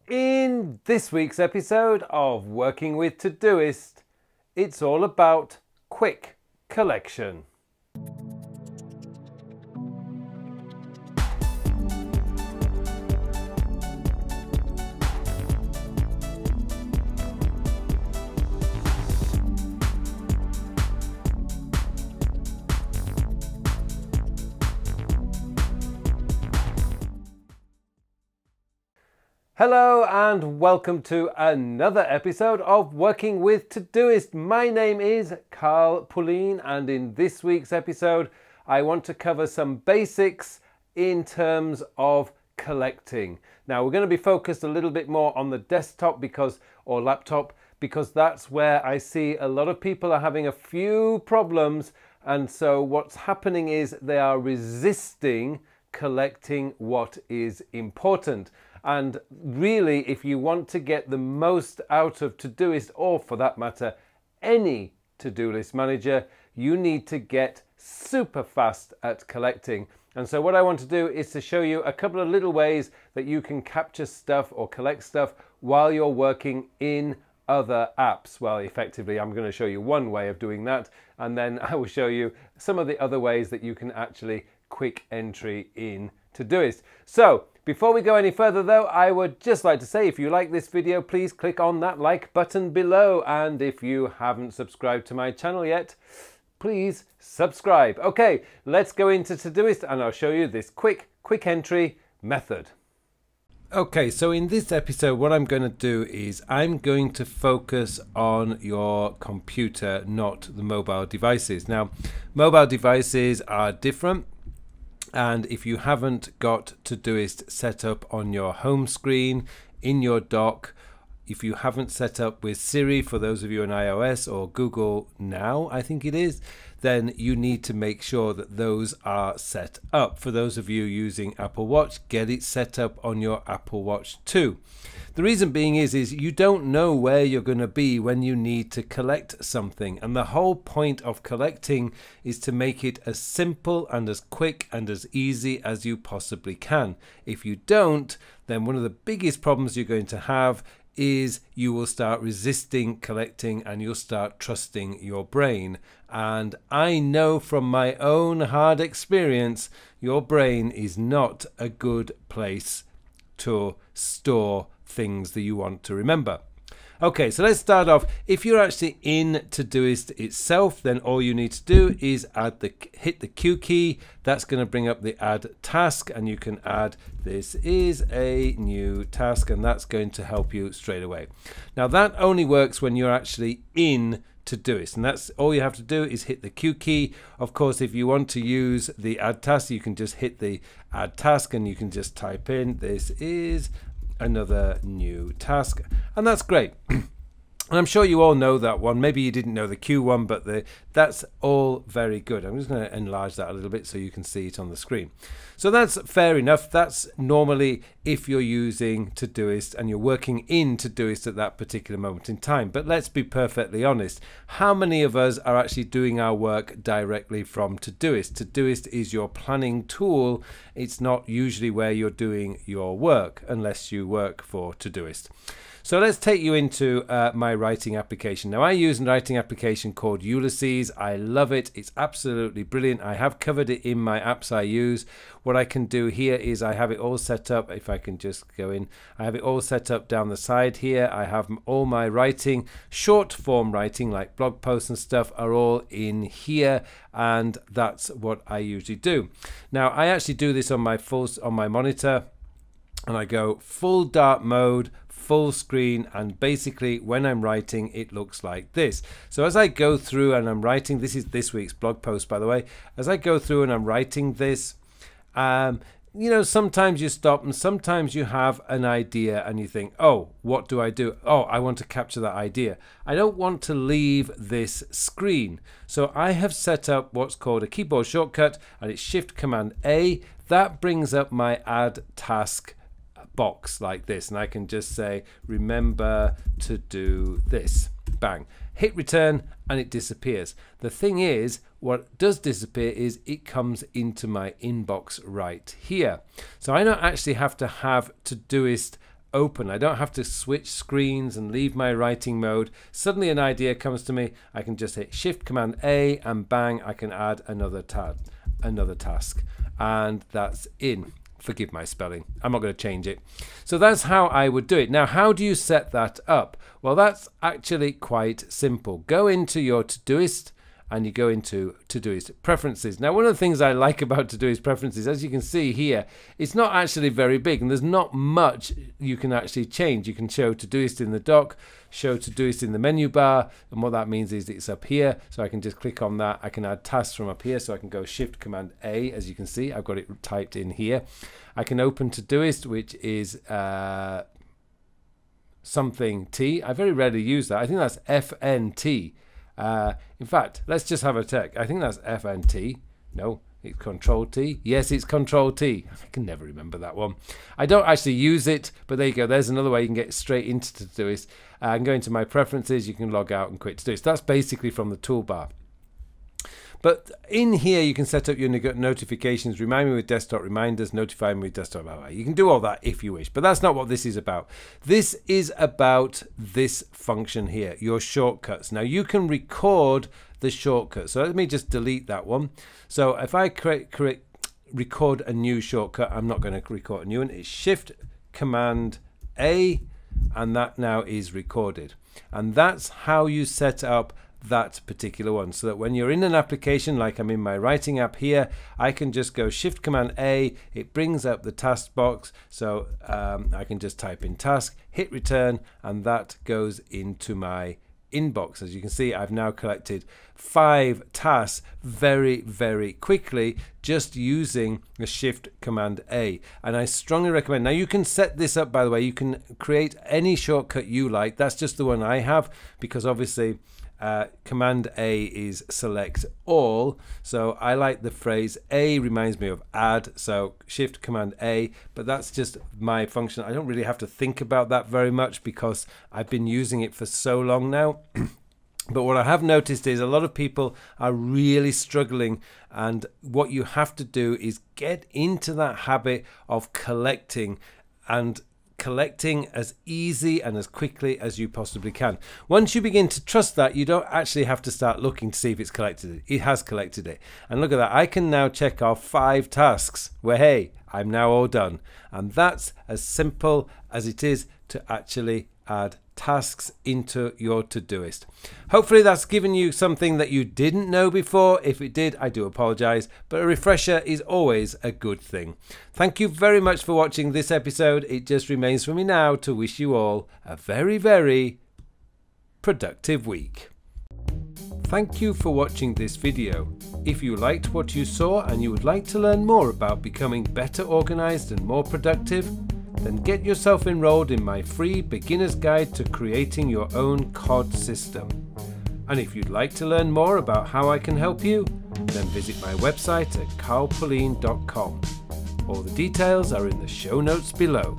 In this week's episode of Working with Todoist, it's all about quick collection. Hello and welcome to another episode of Working with Todoist. My name is Carl Pulleen, and in this week's episode I want to cover some basics in terms of collecting. Now we're going to be focused a little bit more on the desktop or laptop because that's where I see a lot of people are having a few problems, and so what's happening is they are resisting collecting what is important. And really, if you want to get the most out of Todoist, or for that matter, any to-do list manager, you need to get super fast at collecting. And so what I want to do is to show you a couple of little ways that you can capture stuff or collect stuff while you're working in other apps. Well, effectively, I'm going to show you one way of doing that, and then I will show you some of the other ways that you can actually quick entry in Todoist. So before we go any further though, I would just like to say if you like this video, please click on that like button below, and if you haven't subscribed to my channel yet, please subscribe. Okay, let's go into Todoist and I'll show you this quick entry method. Okay, so in this episode what I'm going to do is I'm going to focus on your computer, not the mobile devices. Now, mobile devices are different. And if you haven't got Todoist set up on your home screen, in your dock, if you haven't set up with Siri, for those of you on iOS, or Google Now, I think it is, then you need to make sure that those are set up. For those of you using Apple Watch, get it set up on your Apple Watch too. The reason being is you don't know where you're going to be when you need to collect something. And the whole point of collecting is to make it as simple and as quick and as easy as you possibly can. If you don't, then one of the biggest problems you're going to have is you will start resisting collecting and you'll start trusting your brain. And I know from my own hard experience, your brain is not a good place to store things that you want to remember. Okay, so let's start off. If you're actually in Todoist itself, then all you need to do is hit the Q key. That's going to bring up the add task, and you can add this is a new task, and that's going to help you straight away. Now that only works when you're actually in Todoist, and that's all you have to do is hit the Q key. Of course, if you want to use the add task, you can just hit the add task and you can just type in this is another new task, and that's great. And I'm sure you all know that one. Maybe you didn't know the Q one, but that's all very good. I'm just going to enlarge that a little bit so you can see it on the screen. So that's fair enough. That's normally if you're using Todoist and you're working in Todoist at that particular moment in time. But let's be perfectly honest. How many of us are actually doing our work directly from Todoist? Todoist is your planning tool. It's not usually where you're doing your work unless you work for Todoist. So let's take you into my writing application. Now I use a writing application called Ulysses. I love it. It's absolutely brilliant. I have covered it in my apps I use. What I can do here is I have it all set up. If I can just go in, I have it all set up down the side here. I have all my writing, short form writing like blog posts and stuff are all in here, and that's what I usually do. Now I actually do this on my monitor, and I go full dark mode, full screen, and basically when I'm writing it looks like this. So as I go through and I'm writing, this is this week's blog post by the way, as I go through and I'm writing this, you know, sometimes you stop and sometimes you have an idea and you think, oh, what do I do? Oh, I want to capture that idea. I don't want to leave this screen. So I have set up what's called a keyboard shortcut, and it's Shift Command A. That brings up my add task box like this, and I can just say remember to do this. Bang, hit return, and it disappears. The thing is, what does disappear is it comes into my inbox right here. So I don't actually have to have Todoist open. I don't have to switch screens and leave my writing mode. Suddenly an idea comes to me. I can just hit Shift Command A and bang, I can add another task. And that's in. Forgive my spelling. I'm not going to change it. So that's how I would do it. Now, how do you set that up? Well, that's actually quite simple. Go into your Todoist and you go into Todoist Preferences. Now, one of the things I like about Todoist Preferences, as you can see here, it's not actually very big and there's not much you can actually change. You can show Todoist in the dock, show Todoist in the menu bar, and what that means is it's up here, so I can just click on that. I can add tasks from up here, so I can go Shift Command A. As you can see, I've got it typed in here. I can open Todoist, which is something T. I very rarely use that. I think that's FNT. In fact, let's just have a check. I think that's FNT. No, it's Control T. Yes, it's Control T. I can never remember that one. I don't actually use it, but there you go. There's another way you can get straight into Todoist. I can go into my preferences. You can log out and quit Todoist. That's basically from the toolbar. But in here, you can set up your notifications, remind me with desktop reminders, notify me with desktop. You can do all that if you wish, but that's not what this is about. This is about this function here, your shortcuts. Now you can record the shortcut. So let me just delete that one. So if I record a new shortcut, I'm not going to record a new one. It's Shift Command A, and that now is recorded. And that's how you set up that particular one, so that when you're in an application, like I'm in my writing app here, I can just go Shift Command A, it brings up the task box, so I can just type in task, hit return, and that goes into my inbox. As you can see, I've now collected 5 tasks very, very quickly just using a Shift Command A. And I strongly recommend, now you can set this up, by the way, you can create any shortcut you like. That's just the one I have, because obviously Command A is select all, so I like the phrase A reminds me of add, so Shift Command A, but that's just my function. I don't really have to think about that very much because I've been using it for so long now. But what I have noticed is a lot of people are really struggling, and what you have to do is get into that habit of collecting, and collecting as easy and as quickly as you possibly can. Once you begin to trust that, you don't actually have to start looking to see if it's collected it. It has collected it. And look at that. I can now check off 5 tasks where, hey, I'm now all done. And that's as simple as it is to actually add tasks into your Todoist. Hopefully that's given you something that you didn't know before. If it did, I do apologize, but a refresher is always a good thing. Thank you very much for watching this episode. It just remains for me now to wish you all a very, very productive week. Thank you for watching this video. If you liked what you saw and you would like to learn more about becoming better organized and more productive, then get yourself enrolled in my free beginner's guide to creating your own COD system. And if you'd like to learn more about how I can help you, then visit my website at carlpullein.com. All the details are in the show notes below.